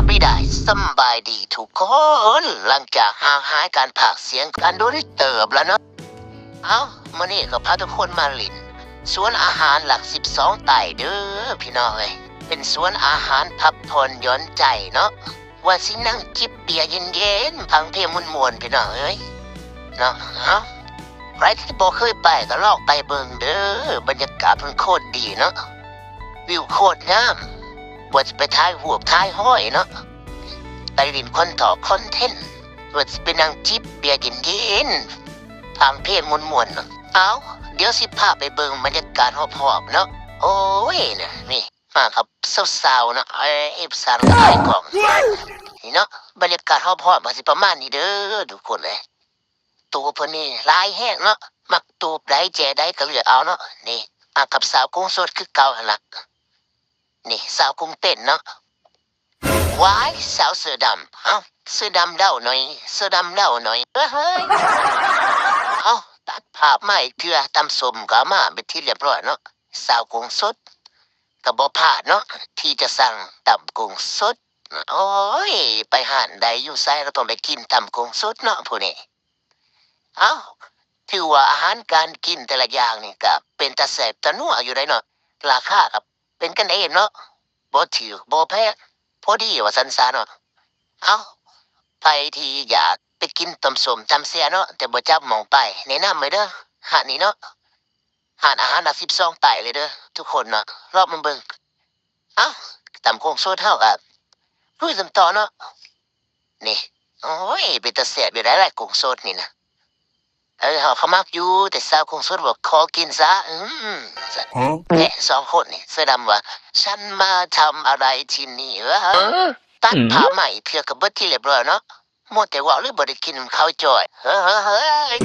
บายได้สำบายดีทุกคนหลังจากห่างหายการผากเสียงกันโดยเติบแล้วเนาะมื่อนี้ก็พาทุกคนมาลินสวนอาหารหลัก12ไต่เด้อพี่น้องเอ้ยเป็นสวนอาหารพักผ่อนหย่อนใจเนาะว่าสินั่งจิบเบียร์เย็นๆพังเพลงมวนๆพี่น้องเอ้ยเนาะใครที่บอกเคยไปก็ลองไปเบิ่งเด้อบรรยากาศมันโคตรดีเนาะวิวโคตรงามว่าจะไปท้ายหัวท้ายห้อยเนาะไปรินคนต่อคอนเทนต์ว่าจะไปนั่งจิบเบียร์เย็นๆฟังเพลงมวนๆเนาะเดี๋ยวสิพาไปเบิ่งบรรยากาศหอบๆเนาะโอ้ยนะนี่มาครับสาวๆเนาะเอฟสารขายกล่องนี่เนาะบรรยากาศหอบๆมาสิประมาณนี้เด้อทุกคนเลยตัวเพิ่นนี่ลายแห้งเนาะมักตูบได้แจได้ก็เลือกเอาเนาะนี่กับสาวกุ้งสดคือเก่าหั่นล่ะนี่สาวกุ้งเต้นเนาะว้ายสาวเสือดำเสือดำเด้าหน่อยเสือดำเด้าหน่อยเฮ้ยตัดภาพมาอีกเทื่อตำส้มก็มาเป็นที่เรียบร้อยเนาะสาวกุ้งสดก็บ่พลาดเนาะที่จะสั่งตำกุ้งสดโอ้ยไปห้านใดอยู่ไสเราต้องได้กินตำกุ้งสดเนาะผู้นี้ถือว่าอาหารการกินแต่ละอย่างนี่ก็เป็นตาแสบตานัวอยู่ได้เนาะราคากับเป็นกันเองเนาะบ่ถือบ่แพงพอดีว่าสันซาเนาะใครที่อยากไปกินตำส้มตำเสียเนาะแต่บ่จับหม่องไปแนะนำเลยเด้อหาดนี้เนาะหาดอาหารหลัก12ไต่เลยเด้อทุกคนเนาะรอบมาเบิ่งตำโคงโซดเท่ากับลุยตำต่อเนาะนี่โอ้ยเป็นตาแสบอยู่ได้หลายกุ้งสดนี่นะเขามักอยู่แต่สาวคงสุดบอกขอกินซะแกะสองคนนี่เสื้อดำว่าฉันมาทำอะไรที่นี่ตัดผ้าใหม่เพื่อกับเบิดที่เรียบร้อยเนาะหมดแต่ว่าหรือบ่ได้กินข้าวจ่อยเฮ้ย